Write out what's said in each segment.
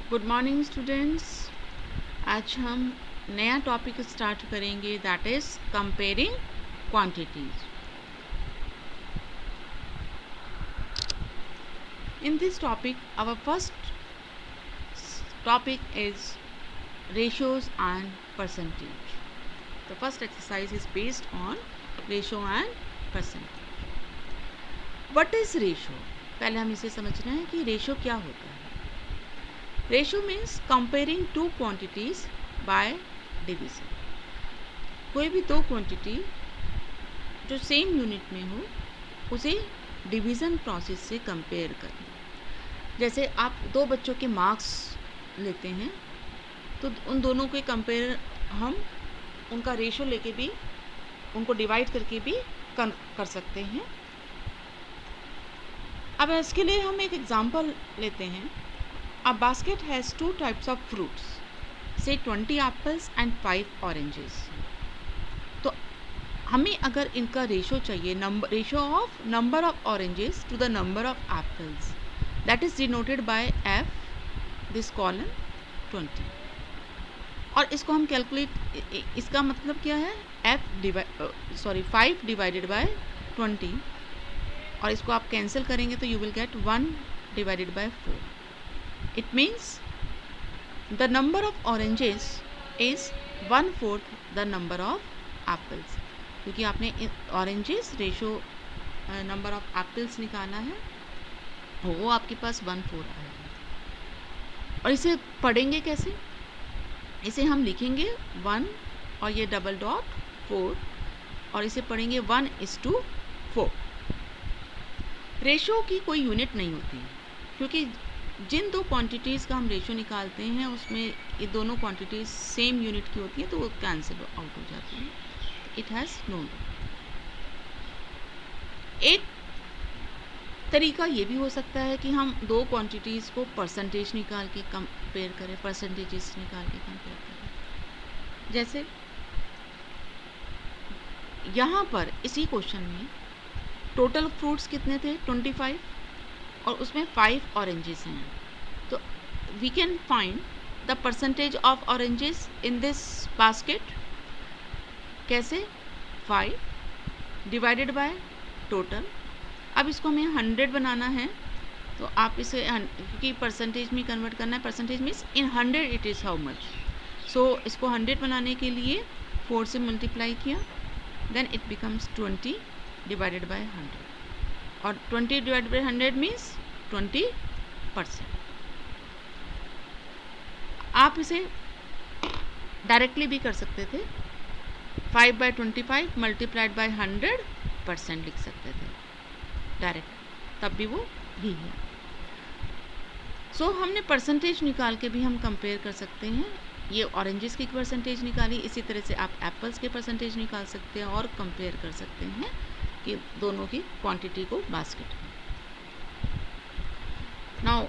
Good morning students. आज हम नया टॉपिक स्टार्ट करेंगे, that is comparing quantities. In this topic our first topic is ratios and percentage. The first exercise is based on ratio and percentage. What is ratio? पहले हम इसे समझना है कि रेशो क्या होता है। Ratio means comparing two quantities by division. कोई भी दो क्वांटिटी जो सेम यूनिट में हो उसे डिवीज़न प्रोसेस से कंपेयर करना। जैसे आप दो बच्चों के मार्क्स लेते हैं तो उन दोनों के कंपेयर हम उनका रेशो लेके भी उनको डिवाइड करके भी कर सकते हैं। अब इसके लिए हम एक एग्जांपल लेते हैं। A basket has 2 types of fruits, से 20 एप्पल्स एंड 5 ऑरेंजेस। तो हमें अगर इनका रेशो चाहिए, ratio of number of oranges to the number of apples, that is denoted by F, this column 20। और इसको हम कैलकुलेट, इसका मतलब क्या है, एफ 5 डिवाइडेड बाय 20, और इसको आप कैंसिल करेंगे तो you will get 1 divided by 4। It means the number of oranges is 1/4 the number of apples, क्योंकि आपने oranges ratio number of apples निकाला है, वो आपके पास 1/4 आएगा। और इसे पढ़ेंगे कैसे? इसे हम लिखेंगे 1 और ये डबल डॉट 4, और इसे पढ़ेंगे 1:4। रेशो की कोई यूनिट नहीं होती, क्योंकि जिन दो क्वांटिटीज़ का हम रेशो निकालते हैं उसमें ये दोनों क्वांटिटीज़ सेम यूनिट की होती हैं, तो वो कैंसिल आउट हो जाती हैं। It has no. एक तरीका ये भी हो सकता है कि हम दो क्वांटिटीज़ को परसेंटेज निकाल के कंपेयर करें, परसेंटेजेस निकाल के कंपेयर करें। जैसे यहाँ पर इसी क्वेश्चन में टोटल फ्रूट्स कितने थे, 25, और उसमें 5 ऑरेंजेस हैं। तो we can find the percentage of oranges in this basket. कैसे? 5 डिवाइडेड बाय टोटल। अब इसको हमें 100 बनाना है, तो आप इसे क्योंकि परसेंटेज में कन्वर्ट करना है, percentage means in 100 it is how much. So इसको 100 बनाने के लिए 4 से मल्टीप्लाई किया, then it becomes 20 divided by 100, और 20 डिवाइडेड बाय 100 मीन्स 20%। आप इसे डायरेक्टली भी कर सकते थे, 5/25 मल्टीप्लाइड बाय 100% लिख सकते थे डायरेक्ट, तब भी वो ही है। सो हमने परसेंटेज निकाल के भी हम कंपेयर कर सकते हैं। ये ऑरेंजेस की परसेंटेज निकाली, इसी तरह से आप एप्पल्स के परसेंटेज निकाल सकते हैं और कंपेयर कर सकते हैं कि दोनों की क्वांटिटी को बास्केट में। Now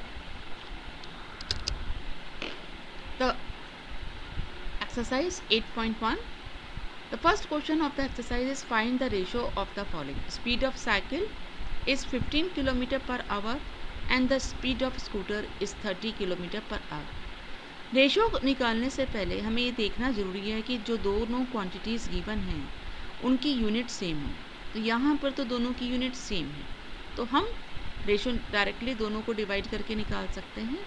the exercise 8.1. The first question of the exercise is find the ratio of the following. Speed of cycle is 15 km per hour and the speed of scooter is 30 km per hour. Ratio निकालने से पहले हमें ये देखना ज़रूरी है कि जो दोनों क्वांटिटीज़ गिवन हैं उनकी यूनिट सेम है। तो यहाँ पर तो दोनों की यूनिट सेम है, तो हम रेशो डायरेक्टली दोनों को डिवाइड करके निकाल सकते हैं।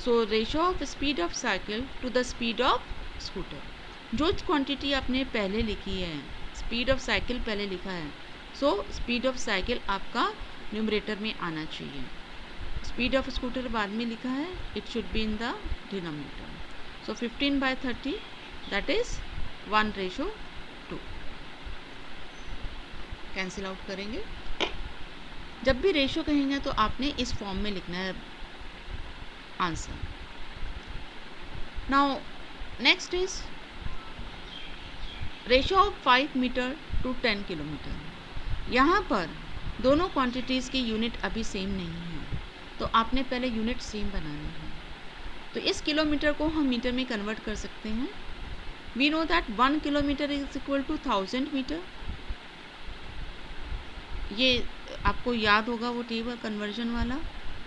So ratio of speed of cycle to the speed of scooter, जो क्वांटिटी आपने पहले लिखी है, स्पीड ऑफ साइकिल पहले लिखा है, सो स्पीड ऑफ साइकिल आपका न्यूमरेटर में आना चाहिए। स्पीड ऑफ स्कूटर बाद में लिखा है, it should be in the denominator. So 15/30 that is 1:2। Cancel out करेंगे। जब भी रेशो कहेंगे तो आपने इस फॉर्म में लिखना है answer. Now next is ratio of 5 metre to 10 kilometre. यहाँ पर दोनों क्वांटिटीज़ की यूनिट अभी सेम नहीं है, तो आपने पहले यूनिट सेम बनानी है। तो इस किलोमीटर को हम मीटर में कन्वर्ट कर सकते हैं। We know that 1 kilometre is equal to 1000 metre. ये आपको याद होगा वो टेबल कन्वर्जन वाला।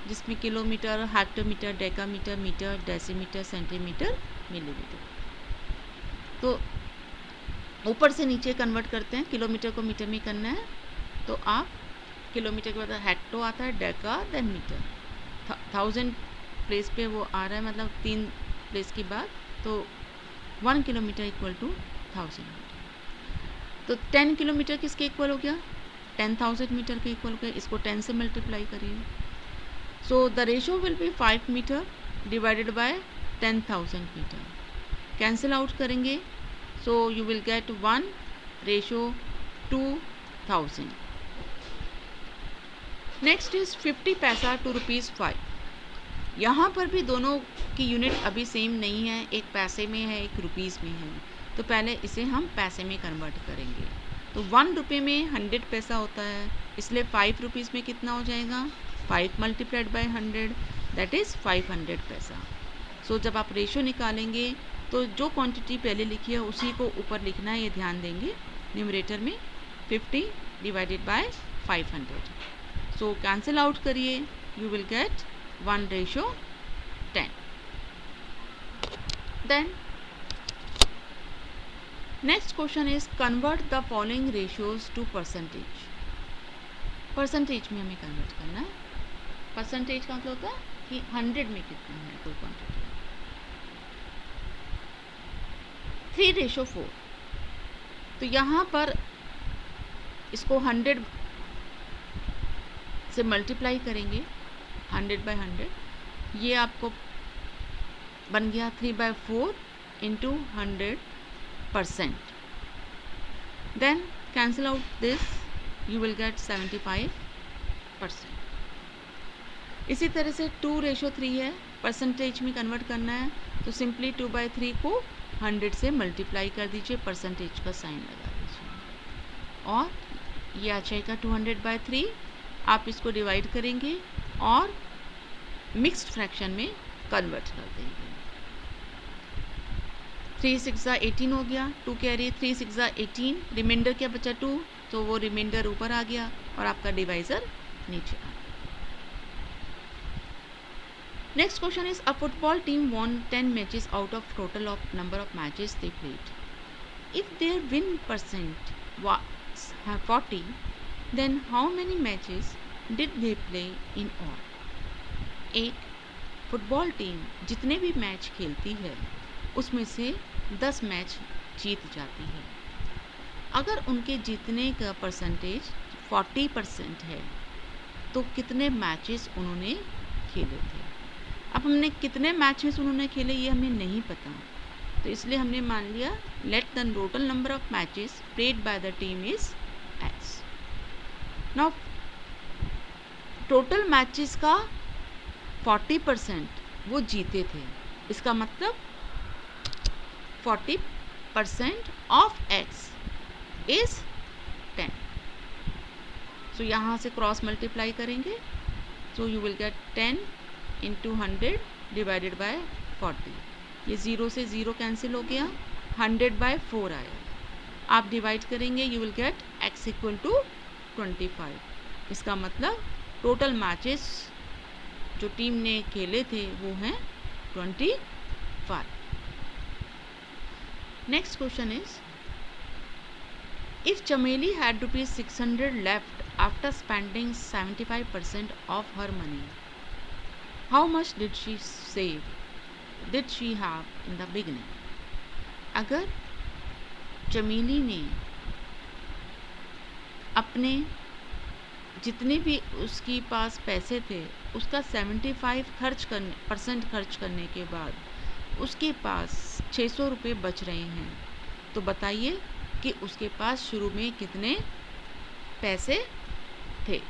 जिसमें kilometre, hectometre, decametre, metre, decimetre, centimetre, millimetre. तो ऊपर से नीचे कन्वर्ट करते हैं, किलोमीटर को मीटर में करना है तो आप किलोमीटर के बाद हेक्टो आता है, डेका, देन मीटर। 1000 प्लेस पे वो आ रहा है, मतलब 3 प्लेस के बाद, तो 1 किलोमीटर इक्वल टू 1000 मीटर। तो 10 किलोमीटर किसके इक्वल हो गया? 10,000 मीटर के इक्वल हो गया। इसको 10 से मल्टीप्लाई करिए। So the ratio will be 5 metre divided by 10,000 metre. Cancel out करेंगे, so you will get 1 ratio 2000। Next is 50 paisa to ₹5। यहाँ पर भी दोनों की यूनिट अभी सेम नहीं है, एक पैसे में है, एक रुपीज़ में है। तो पहले इसे हम पैसे में कन्वर्ट करेंगे। तो 1 रुपये में 100 पैसा होता है, इसलिए 5 रुपीज़ में कितना हो जाएगा? 5 मल्टीप्लाइड बाय 100, दैट इज़ 500 पैसा। सो जब आप रेशो निकालेंगे तो जो क्वांटिटी पहले लिखी है उसी को ऊपर लिखना है, ये ध्यान देंगे। न्यूमरेटर में 50 divided by 500। So cancel out करिए, you will get 1 ratio 10. Then next question is convert the following ratios to percentage. Percentage में हमें कन्वर्ट करना है। परसेंटेज का मतलब होता है कि 100 में कितना है कोई क्वांटिटी। 3:4। तो यहाँ पर इसको 100 से मल्टीप्लाई करेंगे, 100/100, ये आपको बन गया 3/4 into 100%। Then cancel out this, you will get 75%। इसी तरह से 2:3 है, परसेंटेज में कन्वर्ट करना है, तो सिंपली 2/3 को 100 से मल्टीप्लाई कर दीजिए, परसेंटेज का साइन लगा दीजिए, और ये आ जाएगा 200/3। आप इसको डिवाइड करेंगे और मिक्स्ड फ्रैक्शन में कन्वर्ट कर देंगे। 3×6=18 हो गया, 2 कैरी, 3×6=18, रिमाइंडर क्या बचा 2, तो वो रिमाइंडर ऊपर आ गया और आपका डिवाइजर नीचे आ गया। Next question is a football team won 10 matches out of total of number of matches they played. If their win percent was 40, then how many matches did they play in all? एक football team जितने भी match खेलती है उसमें से 10 match जीत जाती है। अगर उनके जीतने का परसेंटेज 40% है तो कितने मैचेस उन्होंने खेले थे। अब हमने कितने मैचेस उन्होंने खेले ये हमें नहीं पता, तो इसलिए हमने मान लिया let the total number of matches played by the team is x. Now total matches का 40% वो जीते थे, इसका मतलब 40% ऑफ एक्स इज 10। सो यहाँ से क्रॉस मल्टीप्लाई करेंगे, so you will gate 10 into 100 divided by 40। ये 0 से 0 कैंसिल हो गया, 100/4 आया। आप डिवाइड करेंगे, you will get x equal to 25। इसका मतलब टोटल मैचेस जो टीम ने खेले थे वो हैं 25। नेक्स्ट क्वेश्चन इज इफ चमेली had ₹600 left after spending 75% of her money, how much did she save did she have in the beginning. अगर चमेली ने अपने जितने भी उसके पास पैसे थे उसका 75% खर्च करने के बाद उसके पास 600 रुपये बच रहे हैं, तो बताइए कि उसके पास शुरू में कितने पैसे थे।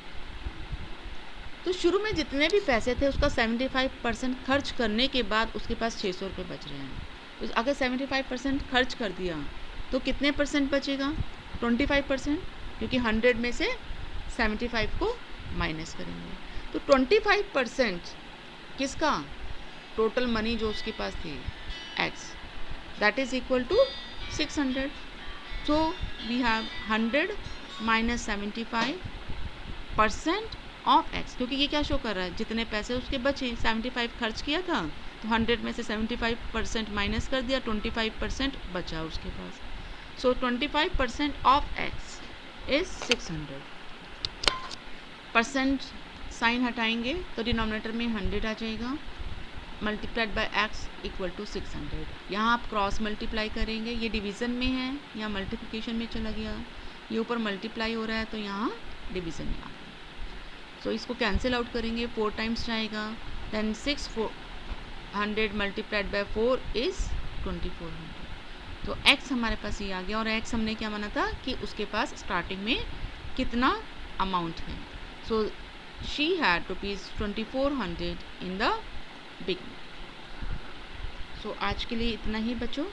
तो शुरू में जितने भी पैसे थे उसका 75% खर्च करने के बाद उसके पास 600 रुपये बच रहे हैं। तो अगर 75% खर्च कर दिया तो कितने परसेंट बचेगा? 25%, क्योंकि 100 में से 75 को माइनस करेंगे। तो 25% किसका? टोटल मनी जो उसके पास थी x, that is equal to 600। So we have 100 - 75% of x, क्योंकि ये क्या शो कर रहा है, जितने पैसे उसके बचे, 75 खर्च किया था तो 100 में से 75% माइनस कर दिया, 25% बचा उसके पास। So 25% of x is 600। Percent sign हटाएंगे तो डिनोमिनेटर में 100 आ जाएगा, multiplied by x equal to 600। यहाँ आप क्रॉस मल्टीप्लाई करेंगे, ये डिवीज़न में है, यहाँ मल्टीप्लिकेशन में चला गया, ये ऊपर मल्टीप्लाई हो रहा है तो यहाँ डिवीज़न में आ गया। सो इसको कैंसिल आउट करेंगे, 4 टाइम्स जाएगा, देन 600 मल्टीप्लाइड बाय 4 इज़ 2400। तो x हमारे पास ये आ गया, और x हमने क्या माना था कि उसके पास स्टार्टिंग में कितना अमाउंट है। So she had rupees 2400 in the beginning. So आज के लिए इतना ही बच्चों।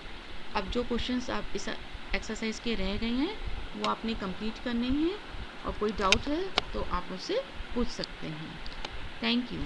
अब जो क्वेश्चंस आप इस एक्सरसाइज के रह गए हैं वो आपने कंप्लीट करने हैं, और कोई डाउट है तो आप मुझसे पूछ सकते हैं। Thank you.